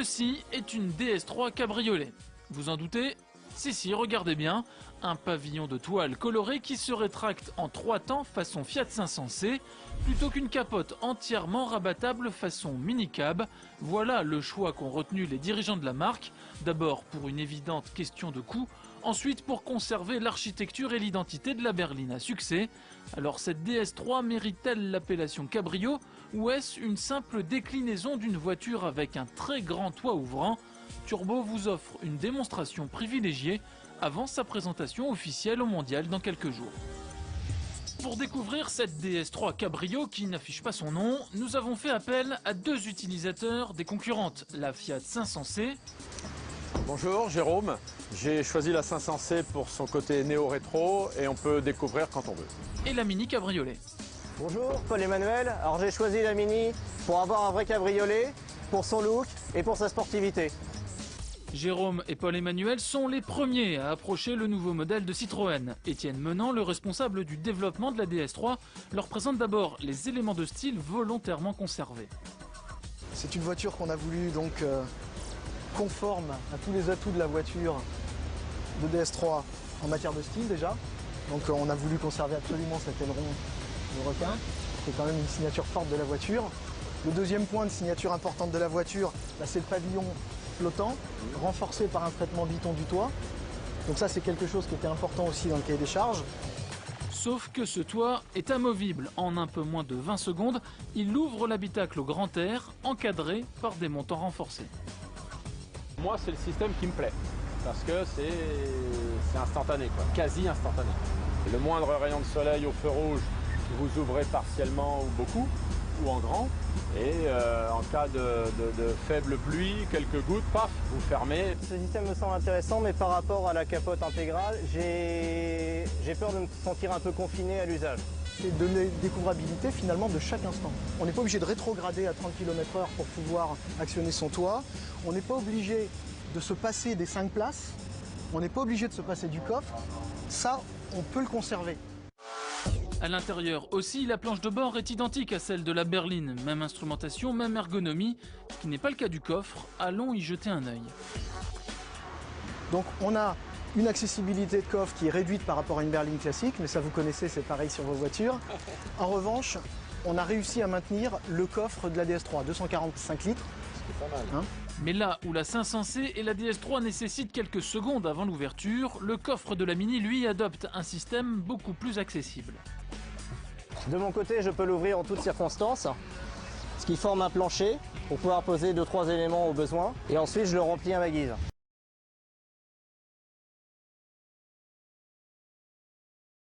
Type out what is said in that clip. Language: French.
Ceci est une DS3 cabriolet. Vous en doutez? Si, regardez bien. Un pavillon de toile coloré qui se rétracte en 3 temps façon Fiat 500C, plutôt qu'une capote entièrement rabattable façon mini-cab. Voilà le choix qu'ont retenu les dirigeants de la marque. D'abord pour une évidente question de coût, ensuite pour conserver l'architecture et l'identité de la berline à succès. Alors cette DS3 mérite-t-elle l'appellation cabrio ou est-ce une simple déclinaison d'une voiture avec un très grand toit ouvrant? Turbo vous offre une démonstration privilégiée avant sa présentation officielle au mondial dans quelques jours. Pour découvrir cette DS3 Cabrio qui n'affiche pas son nom, nous avons fait appel à 2 utilisateurs des concurrentes, la Fiat 500C. Bonjour, Jérôme. J'ai choisi la 500C pour son côté néo-rétro et on peut découvrir quand on veut. Et la Mini Cabriolet. Bonjour, Paul-Emmanuel. Alors j'ai choisi la Mini pour avoir un vrai cabriolet, pour son look et pour sa sportivité. Jérôme et Paul-Emmanuel sont les premiers à approcher le nouveau modèle de Citroën. Étienne Menant, le responsable du développement de la DS3, leur présente d'abord les éléments de style volontairement conservés. C'est une voiture qu'on a voulu donc conforme à tous les atouts de la voiture de DS3 en matière de style déjà. Donc on a voulu conserver absolument cet aileron de requin, qui est quand même une signature forte de la voiture. Le deuxième point de signature importante de la voiture, c'est le pavillon flottant, renforcé par un traitement biton du toit. Donc ça c'est quelque chose qui était important aussi dans le cahier des charges. Sauf que ce toit est amovible. En un peu moins de 20 secondes, il ouvre l'habitacle au grand air, encadré par des montants renforcés. Moi, c'est le système qui me plaît parce que c'est instantané, quoi, quasi instantané. Le moindre rayon de soleil au feu rouge, vous ouvrez partiellement ou beaucoup, ou en grand. Et en cas de faible pluie, quelques gouttes, paf, vous fermez. Ce système me semble intéressant, mais par rapport à la capote intégrale, j'ai peur de me sentir un peu confiné à l'usage. C'est de la découvrabilité finalement de chaque instant. On n'est pas obligé de rétrograder à 30 km/h pour pouvoir actionner son toit. On n'est pas obligé de se passer des 5 places. On n'est pas obligé de se passer du coffre. Ça, on peut le conserver. À l'intérieur aussi, la planche de bord est identique à celle de la berline. Même instrumentation, même ergonomie, ce qui n'est pas le cas du coffre. Allons y jeter un œil. Donc on a une accessibilité de coffre qui est réduite par rapport à une berline classique, mais ça vous connaissez, c'est pareil sur vos voitures. En revanche, on a réussi à maintenir le coffre de la DS3, 245 litres. C'est pas mal. Mais là où la 500C et la DS3 nécessitent quelques secondes avant l'ouverture, le coffre de la Mini, lui, adopte un système beaucoup plus accessible. De mon côté, je peux l'ouvrir en toutes circonstances, ce qui forme un plancher pour pouvoir poser 2-3 éléments au besoin. Et ensuite, je le remplis à ma guise.